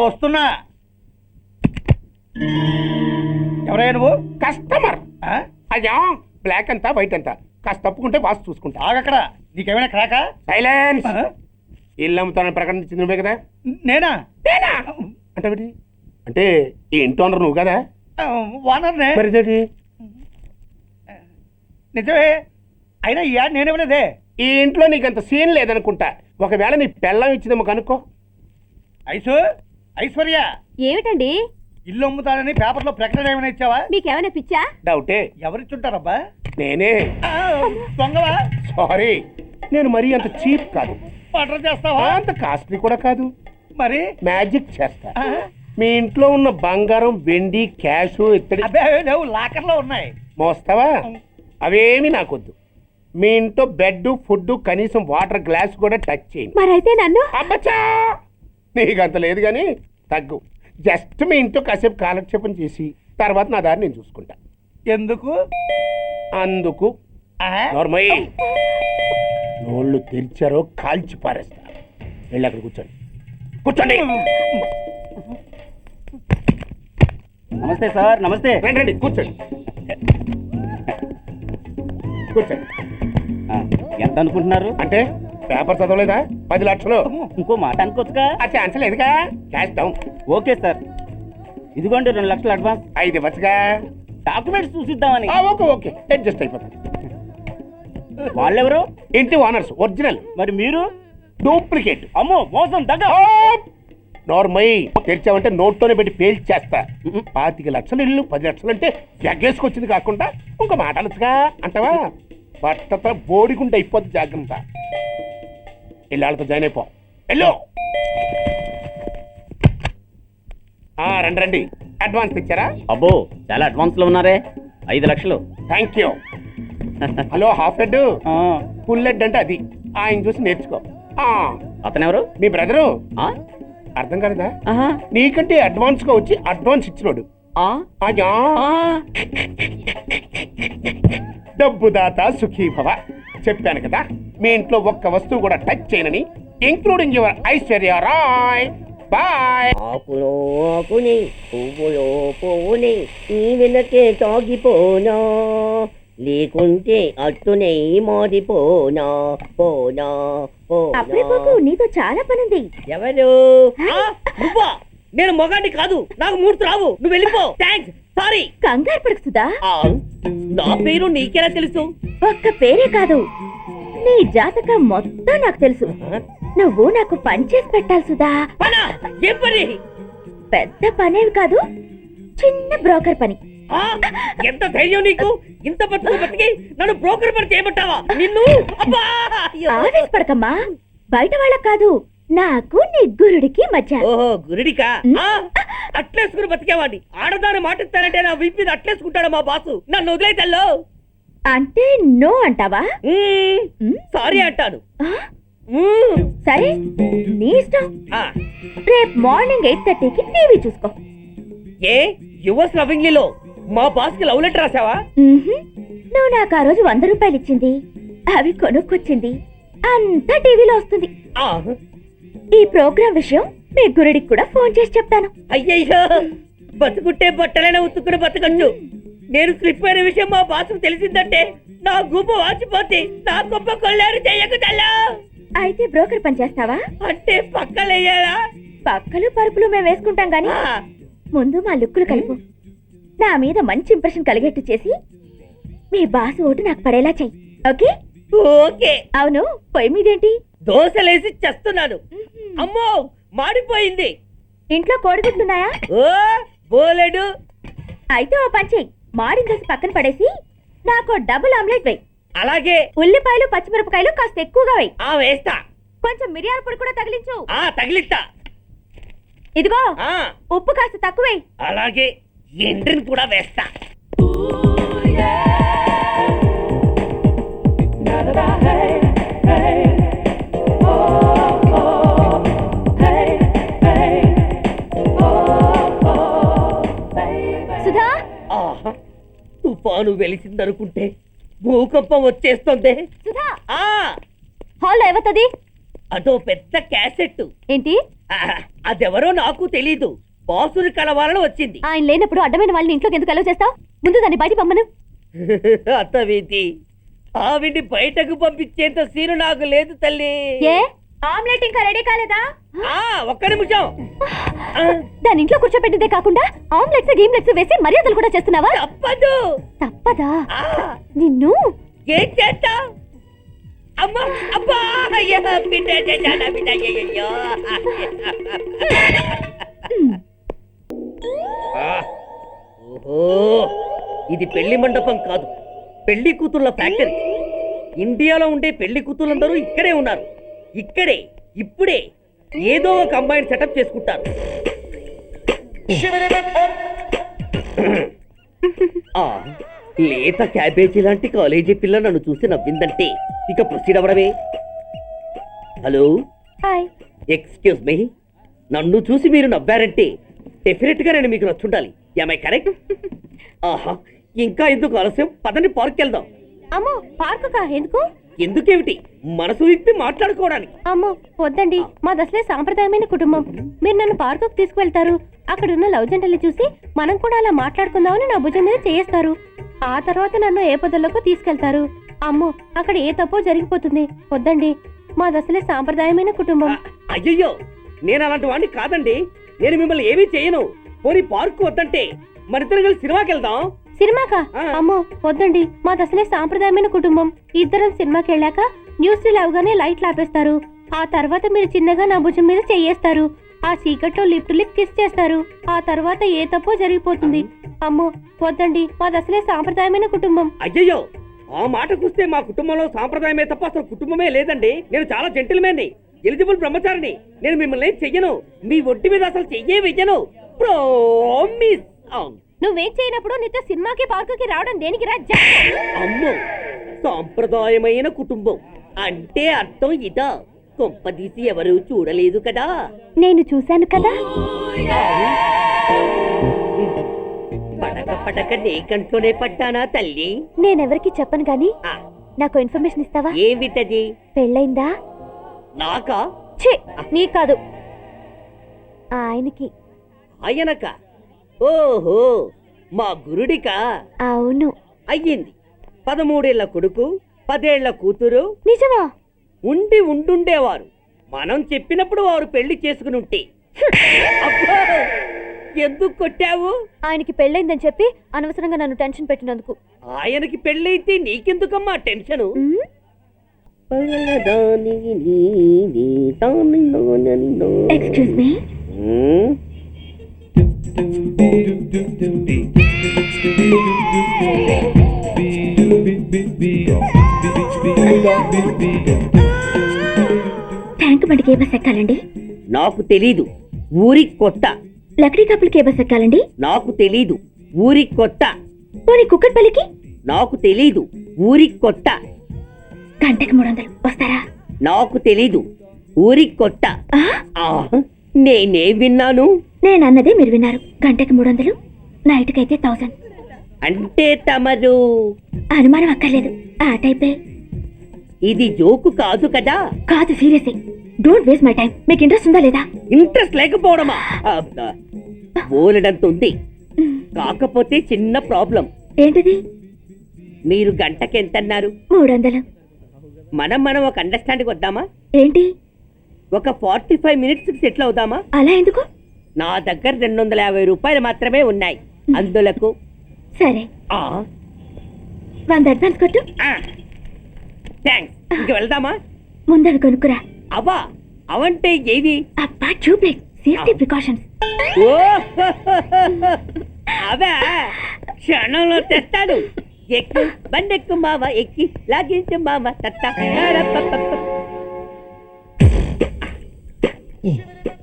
వస్తున్నా. ఎవరైనా నువ్వు? కస్టమర్. అయ్యా బ్లాక్ అంతా వైట్ అంతా కాస్త తప్పుకుంటే బాస్ చూసుకుంటా. ఆగక్కడ. నీకేమైనా క్రాకా? సైలెన్స్. ఇల్లు అమ్ముతానని ప్రకటించింది నువ్వే కదా? నేనా? అంటే అంటే ఈ ఇంటి ఓనర్ నువ్వు కదా? ఓనర్నే. మరి నిజమే. అయినా ఈ యాడ్ నేనేమలేదే. ఈ ఇంట్లో నీకు అంత సీన్ లేదనుకుంటా. ఒకవేళ నీ పెళ్ళం ఇచ్చిందేమో కనుక్కో. ఐశ్వర్య ఏమిటండి? ఇల్లు అమ్ముతానని పేపర్లో ప్రకటన ఏమైనా ఇచ్చావా? మీకేమైనా పిచ్చా? డౌటే. ఎవరిచ్చుంటారబ్బా? నేనే. దొంగవా? సారీ, నేను మరీ అంత చీప్ కాదు. మర్డర్ చేస్తావా? అంత కాస్ట్లీ కూడా కాదు. మరి మ్యాజిక్ చేస్తా. మీ ఇంట్లో ఉన్న బంగారం, వెండి, క్యాష్, ఇత్తడి లేవు, లాకర్లో ఉన్నాయి. మోస్తావా? అవేమి నాకొద్దు. మీ ఇంట్లో బెడ్, ఫుడ్, కనీసం వాటర్ గ్లాస్ కూడా టచ్ చేయండి. మరైతే నన్ను అబ్బచ్చా, నీకు అంత లేదు కానీ తగ్గు. జస్ట్ మీ ఇంట్లో కాసేపు కాలక్షేపం చేసి తర్వాత నా దారి నేను చూసుకుంటా. ఎందుకు? అందుకు. నోర్మయ్య, నోళ్ళు తెరిచారో కాల్చి పారేస్తా. వెళ్ళి అక్కడ కూర్చోండి. కూర్చోండి. నమస్తే సార్. నమస్తే. రండి రండి, కూర్చోండి. కూర్చోండి. ఎంత అనుకుంటున్నారు? అంటే పేపర్ చదవలేదా? 10 లక్షలు. ఇంకో మాట అనుకోవచ్చుగా. ఆ ఛాన్స్ లేదుగా. Cash down. ఓకే సార్, ఇదిగోండి 2 లక్షలు అడ్వాన్స్. 5 ఇవ్వచ్చుగా. డాక్యుమెంట్స్ చూసిద్దామని. ఓకే ఓకే, అడ్జస్ట్ అయిపోతాను. వాళ్ళెవరు? ఇంటి ఓనర్స్, ఒరిజినల్. మరి మీరు? డూప్లికేట్. అమ్మో, మోసం, దగ్గర. నార్మల్ తెరిచావంటే నోట్తోనే పెట్టి పేల్చేస్తా. 25 లక్షలు ఇల్లు 10 లక్షలు అంటే జగ్గేసుకొచ్చింది కాకుండా ఇంకో మాట అనొచ్చుగా అంటావా? బట్టతో బోడిగుంటే అయిపోద్ది. జాగ్రత్త. ఇల్లాళ్ళతో జాయిన్ అయిపో. వెళ్ళు. రండి రండి. అడ్వాన్స్ ఇచ్చారా? అబ్బో, చాలా అడ్వాన్స్ లో ఉన్నారే. 5 లక్షలు. Thank you. Hello, half head, full head అంటే అది. ఆయన చూసి నేర్చుకో. అతనెవరు? మీ బ్రదరు. అర్థం కాలేదా? నీకంటే అడ్వాన్స్ గా వచ్చి అడ్వాన్స్ ఇచ్చినోడు. డబ్బు దాత సుఖీభవ. చెప్పాను కదా, మీ ఇంట్లో ఒక్క వస్తువు కూడా టచ్ చేయనని, including your Aishwarya Rai. Bye. ఆకులో ఆకుని, పువ్వులో పువ్వుని, నీ వెనకే తాగిపోనా, లేకుంటే అట్టునే మారిపోనా. పోనా పోనా. నీతో చాలా పనుంది. ఎవరు? నువ్వా? నేను మొగాన్ని కాదు, నాకు 3 రావు. నువ్వు వెళ్ళిపో. థ్యాంక్స్. సారీ. కంగారు పడుతుందా? నా పేరు నీకెలా తెలుసు? ఒక్క పేరే కాదు, నీ జాతకం మొత్తం నాకు తెలుసు. నువ్వు నాకు పని చేసి పెట్టాలి సుధా. పనా? ఏం పని? పెద్ద పనేవి కాదు, చిన్న బ్రోకర్ పని. ఎంత ధైర్యం నీకు? ఇంత బతికి నన్ను బ్రోకర్ పని చేయమంటావా? నిన్ను ఆవేశపడకమ్మా. బయట వాళ్ళకు కాదు, నాకు నీ గురుడికి మధ్య. ఓహో, గురుడికా? అట్లేసుకుని బతికేవాడిని. ఆడదాని మాటిస్తానంటే నా వీపు మీద అట్లేసుకుంటాడు మా బాసు. నన్ను వదిలేతల్లో. అంటే నో అంటావా? సారీ అంటాను. సరే, నీ ఇష్టం. రేపు మార్నింగ్ 8:30కి టీవీ చూసుకో. ఏ యువర్స్ లవింగ్లీలో మా బాస్ కి లవ్ లెటర్ రాసావా? నువ్వు నాకు ఆ రోజు 100 రూపాయలు ఇచ్చింది, అవి కొనుక్కొచ్చింది అంతా టీవీలో వస్తుంది. ఈ ప్రోగ్రాం విషయం మీ గురుడికి కూడా ఫోన్ చేసి చెప్తాను. అయ్యయ్యో, బతుకుంటే బట్టలైనా ఉత్తుకుని బతకచ్చు. నేను స్లిప్ అయిన విషయం మా బాసు తెలిసిందంటే నా గుబ్బ వాచిపోతే నా గొప్ప కొల్లారు చెయ్యకుదల్లా. అయితే బ్రోకర్ పని చేస్తావా? అంటే పక్కలేయాలా? పక్కలు పరుపులు మేము వేసుకుంటాం గాని ముందు మా లుక్కులు కలుపు. నా మీద మంచి ఇంప్రెషన్ కలిగేట్టు చేసి మీ బాసు ఓటు నాకు పడేలా చెయ్యి. ఓకే? ఓకే. అవును, పొయ్యి మీదేంటి? దోశలేసి చేస్తున్నాను. అమ్మో, మాడిపోయింది. ఇంట్లో కోడిగుడ్లున్నాయా? ఓ బోలెడు. అయితే ఓ పని చెయ్యి, మాడిన దోశ పక్కన పడేసి నాకు డబుల్ ఆమ్లెట్ వేయి. అలాగే. ఉల్లిపాయలు పచ్చిమిరపకాయలు కాస్త ఎక్కువగా వేయి. వేస్తా. కొంచెం మిరియాల పొడి కూడా తగిలించు. తగిలిస్తా. ఇదిగో ఉప్పు కాస్త తక్కువే. అలాగే, ఎండ్రిని కూడా వేస్తా. సుధా, తుఫాను వెలిసిందనుకుంటే భూకంపం వచ్చేస్తుంది. సుధా, హాల్లో ఎవతది? అదో పెద్ద క్యాసెట్. ఏంటి? అదెవరో నాకు తెలీదు. బాసుని కలవాలని వచ్చింది. ఆయన లేనప్పుడు అడ్డమైన వాళ్ళని ఇంట్లోకి ఎందుకు అలవ్ చేస్తావు? ముందు దాన్ని బయట పంపను. అత్తవీతి, ఆవిడ్ని బయటకు పంపించేంత సీను నాకు లేదు తల్లి. ఏ ఆమ్లెట్ ఇంకా రెడీ కాలేదా? ఒక్క నిమిషం. దాని ఇంట్లో కూర్చోబెట్టిందే కాకుండా ఆమ్లెట్స్ గీమ్లెట్స్ వేసి మర్యాదలు కూడా చేస్తున్నావా? తప్పదు. తప్పదా? నిన్ను ఏం చేస్తా? అమ్మా అబ్బా, అయ్యా, బిడ్డ చేశానా, బిడ్డ, అయ్యయ్యో. ఓహో, ఇది పెళ్లి మండపం కాదు, పెళ్లి కూతుర్ల ఫ్యాక్టరీ. ఇండియాలో ఉండే పెళ్లి కూతుర్లందరూ ఇక్కడే ఉన్నారు. ఇక్కడే ఇప్పుడే ఏదో ఒక అమ్మాయిని సెటప్ చేసుకుంటారు. లేత క్యాబేజీ లాంటి కాలేజీ పిల్ల నన్ను చూసి నవ్విందంటే ఇక ప్రొసీడ్ అవ్వడమే. Hello, hi. ఎక్స్క్యూజ్ మీ, నన్ను చూసి మీరు నవ్వారంటే డెఫినెట్ గా నేను మీకు నచ్చుండాలి. I correct? ఆహా, ఇంకా ఎందుకు ఆలస్యం? పదండి, పార్క్ వెళ్దాం. అమ్మో, పార్కు కా? ఎందుకు? ఎందుకేమిటి, మనసు విప్పి మాట్లాడుకోవడానికి. అమ్మో వద్దండి, మాది అసలే సాంప్రదాయమైన కుటుంబం. మీరు నన్ను పార్కుకు తీసుకువెళ్తారు, అక్కడున్న లవ్ జంటలు చూసి మనం కూడా అలా మాట్లాడుకుందామని నా భుజం మీద చేయిస్తారు. ఆ తర్వాత నన్ను ఏ పొదల్లోకి తీసుకెళ్తారు. అమ్మో, అక్కడ ఏ తప్పో జరిగిపోతుంది. వద్దండి, మాది అసలే సాంప్రదాయమైన కుటుంబం. అయ్యయ్యో, నేను అలాంటి వాడిని కాదండి. నేను మిమ్మల్ని ఏమీ చేయను. పోనీ పార్కు వద్దంటే మరిద్దరం కలిసి సినిమాకి వెళ్దాం. సినిమాకా? అమ్మో వద్దండి, మాది అసలే సాంప్రదాయమైన కుటుంబం. ఇద్దరం సినిమాకి వెళ్ళాక న్యూస్ లేవగానే లైట్లు ఆపేస్తారు. ఆ తర్వాత మీరు చిన్నగా నా భుజం మీద చెయ్యేస్తారు. ఆ చీకట్లో లిప్ టు లిప్ కిస్ చేస్తారు. ఆ తర్వాత ఏ తప్పో జరిగిపోతుంది. అమ్మో వద్దండి, మాది అసలే సాంప్రదాయమైన కుటుంబం. అయ్యయ్యో, ఆ మాటకొస్తే మా కుటుంబంలో సాంప్రదాయమే తప్ప అసలు కుటుంబమే లేదండి. నేను చాలా జెంటిల్మెన్ని, ఎలిజిబుల్ బ్రహ్మచారిని. నేను మిమ్మల్ని చెయ్యను, మీ ఒంటి మీద అసలు చెయ్యే వెయ్యను. ప్రామిస్. నువ్వేం చేయనప్పుడు నీతో సినిమాకి పార్కుకి రావడం దేనికి రా? అమ్మో, సాంప్రదాయమైన కుటుంబం అంటే అర్థం ఇదా? కొంపదీసి ఎవరు చూడలేదు కదా? నేను చూశాను కదా. పడక పడక నీ కంట్లోనే పడ్డానా తల్లి? నేనెవరికి చెప్పను గాని నాకు ఇన్ఫర్మేషన్ ఇస్తావా? ఏమిటది? పెళ్ళైందా? నాకా? ఛీ, నీ కాదు, ఆయనకి. ఆయనక? ఓహో, మా గురుడికా? అవును. అయ్యింది. 13 ఏళ్ల కొడుకు, 10 ఏళ్ల కూతురు. నిజమా? ఉండుండేవారు. మనం చెప్పినప్పుడు వారు పెళ్లి చేసుకుని ఉంటే. అబ్బా, ఎందుకు కొట్టావు? ఆయనకి పెళ్ళైందని చెప్పి అనవసరంగా నన్ను టెన్షన్ పెట్టినందుకు. ఆయనకి పెళ్ళైతే నీకెందుకమ్మా టెన్షను? Excuse me. ట్యాంక్ బండికి ఏ బస్ ఎక్కాలండి? నాకు తెలీదు, ఊరి కొత్త. లక్డీ కప్పులకి ఏ బస్ ఎక్కాలండి? నాకు తెలీదు, ఊరి కొత్త. పోనీ కుక్కట్పల్లికి? నాకు తెలీదు, ఊరి కొత్త. గంటకి 300 వస్తారా? నాకు తెలీదు, ఊరి కొత్త. నేనే విన్నాను. నేనన్నదే మీరు విన్నారు. గంటకి 300, నైట్కి అయితే 1000. అంటే తమరు? అనుమానం అక్కర్లేదు, ఆ టైపే. ఇది జోకు కాదు కదా? కాదు, serious. Don't waste my time. మీకు ఇంట్రెస్ట్ ఉందా లేదా? ఇంట్రెస్ట్ లేకపోవడమా? బోలెడంత ఉంది. కాకపోతే చిన్న ప్రాబ్లం. ఏంటిది? మీరు గంటకి ఎంత అన్నారు? 300. మనం ఒక అండర్స్టాండింగ్ వద్దామా? ఏంటి? ఒక 45 మినిట్స్ సెటిల్ అవుదామా? అలా ఎందుకు? నా దగ్గర 250 రూపాయలు మాత్రమే ఉన్నాయి. అందులకు సరే, 100 అడ్వాన్స్ కొట్టు. థ్యాంక్స్. ఇంక వెళ్దామా? ముందవి కొనుక్కురా. అవా? అవంటే ఏవి? అబ్బా, ట్యూబ్లైట్, సేఫ్టీ ప్రికాషన్స్. ఓ, అవా? క్షణంలో తెస్తాను. ఎక్కు, బండెక్కు మావ, ఎక్కి లాగించు మామ.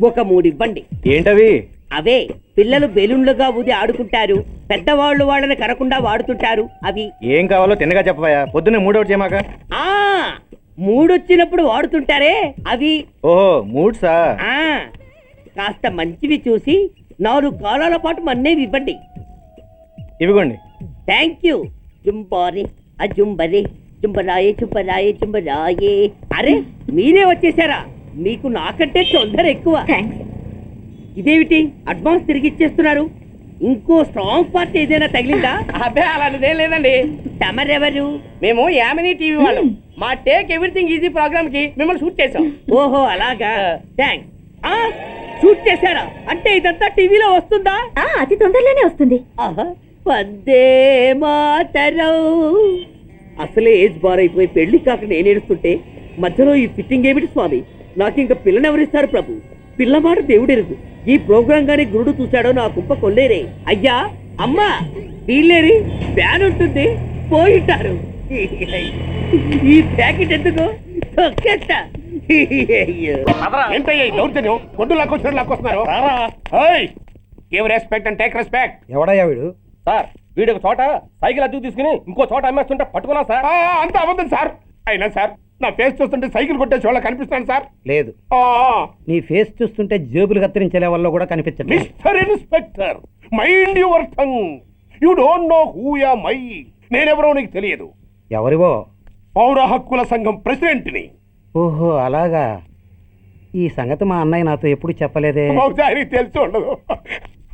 ఒక 3 ఇవ్వండి. ఏంటవి? అవే పిల్లలు బెలూన్లుగా ఊది ఆడుకుంటారు, పెద్దవాళ్ళు వాళ్ళని కరకుండా వాడుతుంటారు. అవి ఏం కావాలో తిన్నగా చెప్పవయ్యా. పొద్దున్నే మూడోటి చేయమాక. 3 వచ్చినప్పుడు వాడుతుంటారే అవి. ఓహో, మూడ్సా? కాస్త మంచివి చూసి 4 కాలాల పాటు మన్నేవి ఇవ్వండి. ఇవిగోండి. Thank you. జుంబారే అజుంబరే, జుంబరాయే చుంబరాయే చుంబరాయే. అరే, మీరే వచ్చేసారా? మీకు నాకంటే తొందర ఎక్కువ. ఇదేమిటి అడ్వాన్స్ తిరిగి ఇచ్చేస్తున్నారు? ఇంకో స్ట్రాంగ్ పార్ట్ ఏదైనా తగిలిందా? అబ్బే అలాంటిదేం లేదండి. తమరెవరు? మేము యామినీ టీవీ వాళ్ళం. మా టేక్ ఎవ్రీథింగ్ ఈజీ ప్రోగ్రామ్ కి మిమ్మల్ని షూట్ చేసాం. ఓహో అలాగా, థ్యాంక్స్. షూట్ చేశారా? అంటే ఇదంతా టీవీలో వస్తుందా? అతి తొందరలోనే వస్తుంది. ఆహా, వందే మాతరం. అసలే ఏజ్ బార్ అయిపోయి పెళ్లి కాక నేను ఏడుస్తుంటే మధ్యలో ఈ ఫిట్టింగ్ ఏమిటి స్వామి? నాకు ఇంకా పిల్లనెవరిస్తారు ప్రభు? పిల్లమాట దేవుడెరుగు. ఈ ప్రోగ్రాం గాని గురుడు చూశాడో నా కుప్ప కొల్లేరే. అయ్యా అమ్మా వీళ్ళేరి ఫ్యాన్ ఉంటుంది పోయింటారు. ఈ ప్యాకెట్ ఎందుకు తొక్కేస్తా. ఏంటయ్యా ఈ దౌర్జన్యం? గొడ్డు లాక్కొచ్చినట్టు లాక్కొస్తున్నారు. Give respect and take respect. ఎవడయ్యా వీడు? సార్ వీడు ఒక చోట సైకిల్ అద్దెకు తీసుకుని ఇంకో చోట అమ్మేస్తుంటే పట్టుకున్నాం సార్. అంత అబద్ధం సార్. అయినా సార్ నా ఫేస్ చూస్తుంటే సైకిల్ కొట్టేసి వాళ్ళ కనిపిస్తున్నాను సార్. లేదు, నీ ఫేస్ చూస్తుంటే జేబులు కత్తిరించే లెవెల్లో కూడా కనిపించట్లేదు. Mister inspector, mind your tongue. You don't know who am I. నేనెవరో నీకు తెలియదు. ఎవరివో? పౌర హక్కుల సంఘం ప్రెసిడెంట్ని. ఓహో అలాగా. ఈ సంగతి మా అన్నయ్య నాతో ఎప్పుడు చెప్పలేదే. బహుశా ఆయనకి తెలిసి ఉండదు.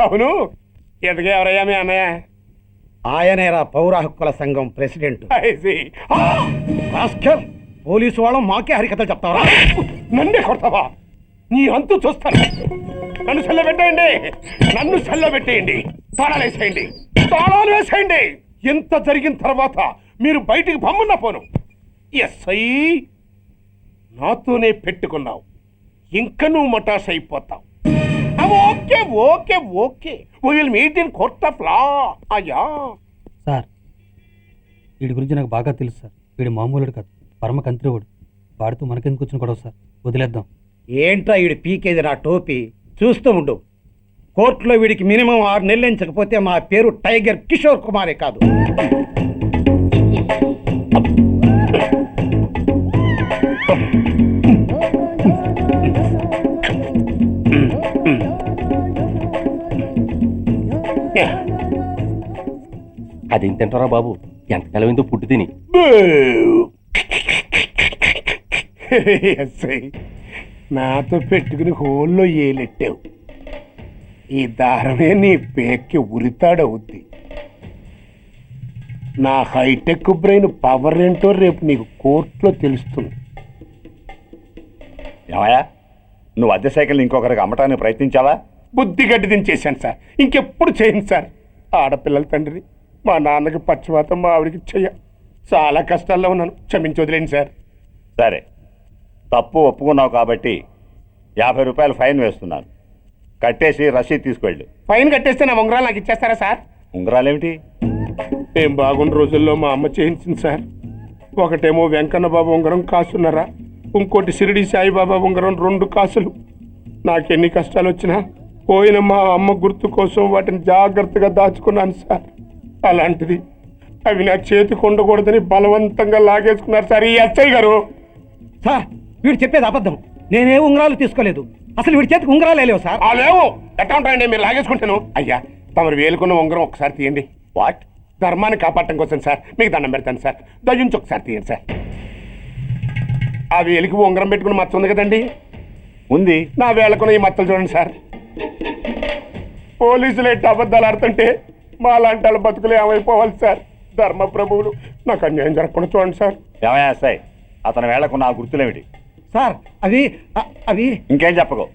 అవును, ఎదుగు ఎవరయ్యా మీ అన్నయ్య? ఆయనేరా పౌర హక్కుల సంఘం president. I see. Rascal, police వాళ్ళం మాకే హరికథలు చెప్తావా? నన్నే కొడతావా? నీ అంతు చూస్తాను. నన్ను సెల్ల పెట్టేయండి, నన్ను సెల్ల పెట్టేయండి. తాళాలు వేసేయండి, తాళాలు వేసేయండి. ఎంత జరిగిన తర్వాత మీరు బయటికి బొమ్మన్న పోను. ఎస్ఐ నాతోనే పెట్టుకున్నావు, ఇంకా నువ్వు మటాష్ అయిపోతావు. Okay okay okay, we will meet in court of law. అయ్యా సార్ వీడి గురించి నాకు బాగా తెలుసు సార్. వీడు మామూలుడు కాదు, పరమ కంత్రివుడు. వాడితో మనకెందుకు వచ్చిన గొడవ సార్, వదిలేద్దాం. ఏంట్రా వీడి పీకేది నా టోపీ? చూస్తూ ఉండు. కోర్టులో వీడికి మినిమం 6 నెలలు ఎంచకపోతే మా పేరు టైగర్ కిషోర్ కుమారే కాదు. అదేం తింటారా బాబు, ఎంతకాలం ఏందో పుట్టి తిని. ఎస్ఐ నాతో పెట్టుకుని హోల్లో ఏలెట్టావు. ఈ దారమే నీ పేక్కి ఉరితాడవుద్ది. నా హైటెక్ బ్రెయిన్ పవర్ ఏంటో రేపు నీకు కోర్టులో తెలుస్తుంది. ఏమయ్యా, నువ్వు అద్దె సైకిల్ ఇంకొకరికి అమ్మటానికి ప్రయత్నించావా? బుద్ధి గడ్డి దించేశాను సార్, ఇంకెప్పుడు చేయను సార్. ఆడపిల్లల తండ్రి, మా నాన్నకి పక్షవాతం, మా ఆవిడికి చెయ్య. చాలా కష్టాల్లో ఉన్నాను, క్షమించి వదిలేండి సార్. సరే, తప్పు ఒప్పుకున్నావు కాబట్టి 50 రూపాయలు ఫైన్ వేస్తున్నాను. కట్టేసి రసీదు తీసుకువెళ్ళు. ఫైన్ కట్టేస్తే నా ఉంగరాలు నాకు ఇచ్చేస్తారా సార్? ఉంగరాలేమిటి? ఏం బాగున్న రోజుల్లో మా అమ్మ చేయించింది సార్. ఒకటేమో వెంకన్న బాబు ఉంగరం కాసున్నరా, ఇంకోటి షిరిడి సాయిబాబా ఉంగరం 2 కాసులు. నాకెన్ని కష్టాలు వచ్చినా పోయిన మా అమ్మ గుర్తు కోసం వాటిని జాగ్రత్తగా దాచుకున్నాను సార్. అలాంటిది అవి నా చేతికి ఉండకూడదని బలవంతంగా లాగేసుకున్నారు సార్ ఈ ఎస్ఐ గారు. సార్ వీడు చెప్పేది అబద్ధం. నేనే ఉంగరాలు తీసుకోలేదు. అసలు వీడి చేతికి ఉంగరాలు లేవు సార్. లేవు, ఎట్లా ఉంటాయండి మీరు లాగేసుకుంటాను. అయ్యా తమరు వేలుకున్న ఉంగరం ఒకసారి తీయండి. వాట్? ధర్మాన్ని కాపాడటం కోసం సార్, మీకు దండం పెడతాను సార్. దయ్యుంచి ఒకసారి తీయండి సార్. ఆ వేలికి ఉంగరం పెట్టుకుని మచ్చ ఉంది కదండి, ఉంది. నా వేళకున్న ఈ మచ్చలు చూడండి సార్. పోలీసులు ఎట్టి అబద్ధాలు ఆడుతుంటే మా లాంటి వాళ్ళ బతుకులు ఏమైపోవాలి సార్. ధర్మ ప్రభువులు, నాకు అన్యాయం జరగకుండా చూడండి సార్. ఏమయ్యా సాయి, అతని వేళకున్న ఆ గుర్తులేమిటి? సార్ అవి ఇంకేం చెప్పకు.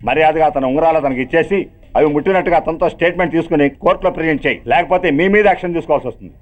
మర్యాదగా అతని ఉంగరాలు అతనికి ఇచ్చేసి అవి ముట్టినట్టుగా అతనితో స్టేట్మెంట్ తీసుకుని కోర్టులో ప్రజెంట్ చేయి. లేకపోతే మీ మీద యాక్షన్ తీసుకోవాల్సి వస్తుంది.